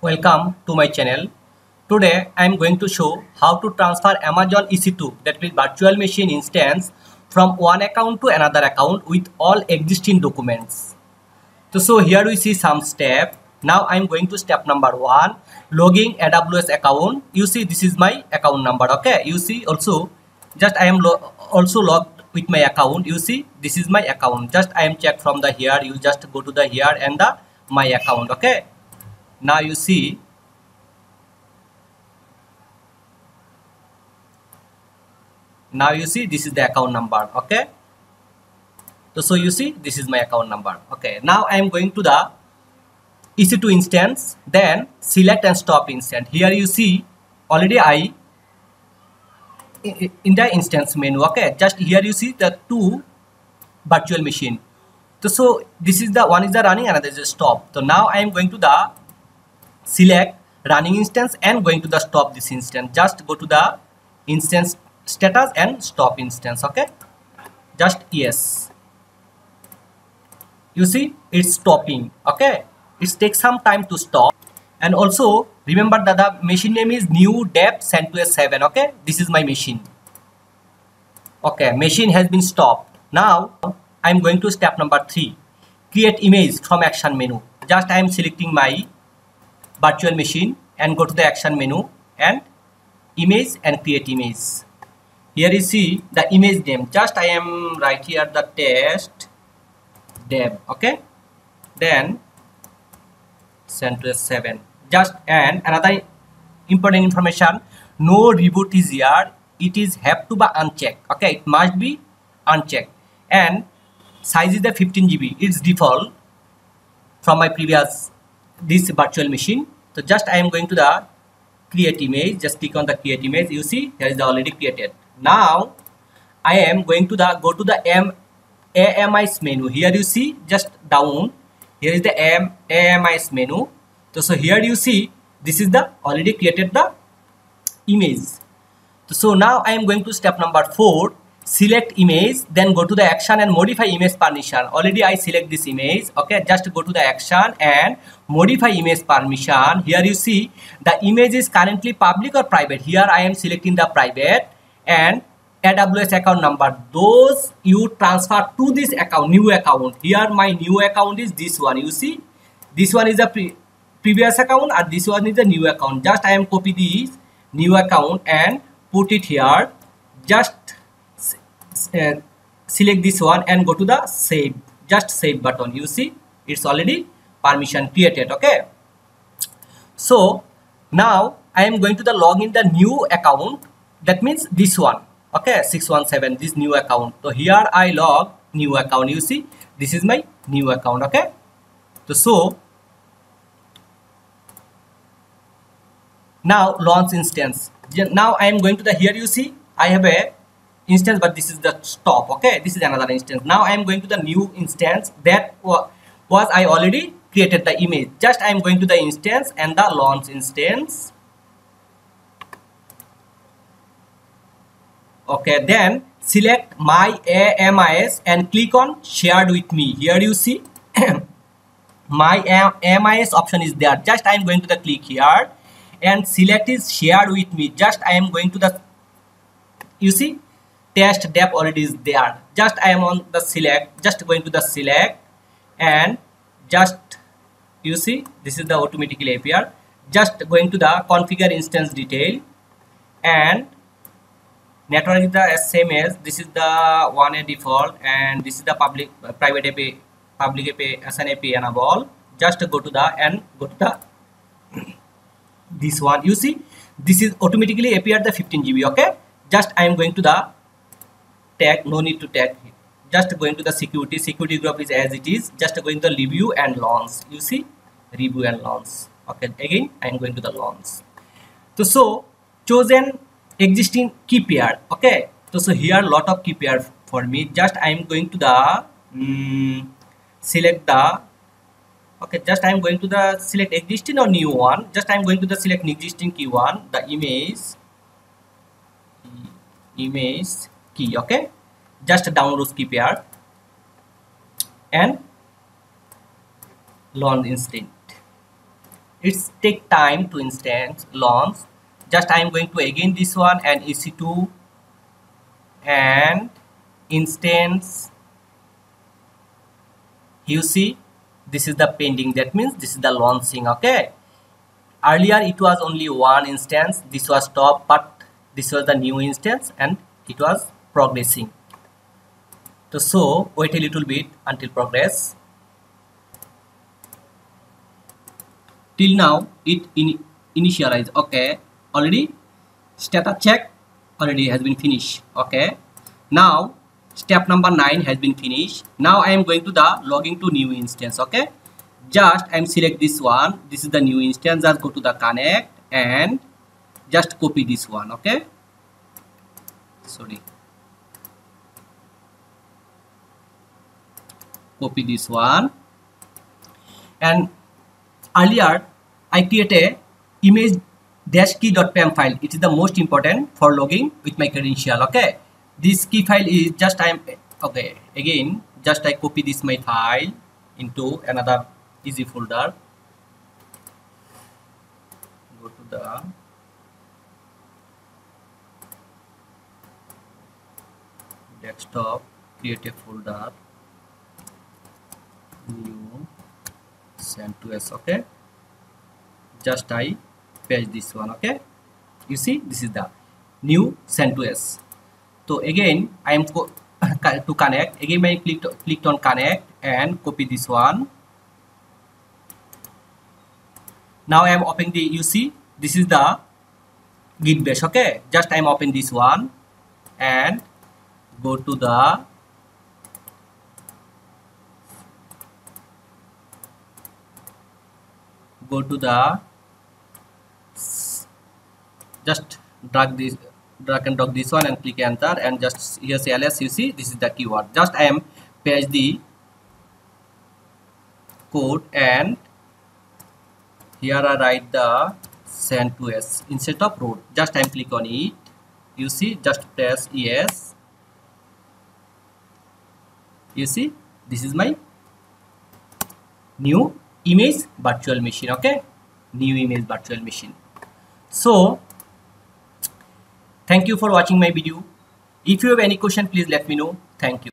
Welcome to my channel. Today I am going to show how to transfer Amazon EC2, that means virtual machine instance, from one account to another account with all existing documents. So here we see some step. Now I am going to step number 1, logging AWS account. You see this is my account number. Okay, you see also just I am also logged with my account. You see this is my account. Just I am checked from the here. You just go to the here and the my account. Okay. Now you see this is the account number. Okay, so you see this is my account number. Okay, now I am going to the EC2 instance, then select and stop instance. Here you see already I in the instance menu. Okay, just here you see the two virtual machine. So this is the one is the running, another is the stop. So now I am going to the select running instance and going to the stop this instance. Just go to the instance status and stop instance. Okay, just yes, you see it's stopping. Okay, it takes some time to stop. And also remember that the machine name is new dev CentOS 7. Okay, this is my machine. Okay, machine has been stopped. Now I am going to step number 3, create image from action menu. Just I am selecting my virtual machine and go to the action menu and image and create image. Here you see the image name. Just I am right here the test dev. Okay, then CentOS 7. Just and another important information, no reboot is here. It is have to be unchecked. Okay, it must be unchecked. And size is the 15 GB. It's default from my previous this virtual machine. So just I am going to the create image. Just click on the create image. You see here is the already created. Now I am going to the go to the AMIS menu. Here you see just down. Here is the AMIS menu. So here you see this is the already created the image. So now I am going to step number 4. Select image, then go to the action and modify image permission. Already I select this image. Okay, just go to the action and modify image permission. Here you see the image is currently public or private. Here I am selecting the private and AWS account number. Those you transfer to this account, new account. Here my new account is this one. You see this one is the previous account and this one is the new account. Just I am copy this new account and put it here. Just select this one and go to the save, just save button. You see it's already permission created. Okay, so now I am going to the log in the new account, that means this one. Okay, 617, this new account. So here I log new account. You see this is my new account. Okay, so now launch instance. Now I am going to the here you see I have a instance, but this is the stop. Okay, this is another instance. Now I am going to the new instance that was I already created the image. Just I am going to the instance and the launch instance. Okay, then select my AMIS and click on shared with me. Here you see my AMIS option is there. Just I am going to the click here and select is shared with me. Just I am going to the, you see test dev already is there. Just I am on the select, just going to the select and just you see this is the automatically appear. Just going to the configure instance detail and network is the same as this is the 1A default and this is the public private API, public API, SN API enable. Just go to the and go to the this one. You see this is automatically appear the 15 GB. Okay, just I am going to the tag, no need to tag. Just going to the security group is as it is. Just going to the review and launch. You see review and launch. Okay, again I am going to the launch. So chosen existing key pair. Okay, so here lot of key pair for me. Just I am going to the select the, okay, just I am going to the select existing or new one. Just I am going to the select existing key one, the image key. Okay, just download key pair and launch instant. it's take time to instance launch. Just I am going to again this one and EC2 and instance. You see, this is the pending, that means this is the launching. Okay, earlier it was only one instance, this was stop, but this was the new instance and it was progressing. So wait a little bit until progress. Till now it initialize. Okay, already status check already has been finished. Okay, now step number 9 has been finished. Now I am going to the logging to new instance. Okay, just I am select this one, this is the new instance. Just go to the connect and just copy this one. Okay, sorry, copy this one. And earlier I create a image -key.pem file. It is the most important for logging with my credential. Okay, this key file is just I am okay, again just I copy this my file into another easy folder. Go to the desktop, create a folder, new CentOS. Okay, just I paste this one. Okay, you see this is the new CentOS. So again I am to connect, again I clicked on connect and copy this one. Now I am opening the, you see this is the Git bash. Okay, just I am open this one and go to the just drag and drop this one and click enter and just here say ls. You see this is the keyword. Just I am paste the code and here I write the CentOS instead of root. Just I am click on it. You see, just press yes. You see this is my new image virtual machine. Okay, new image virtual machine. So thank you for watching my video. If you have any question, please let me know. Thank you.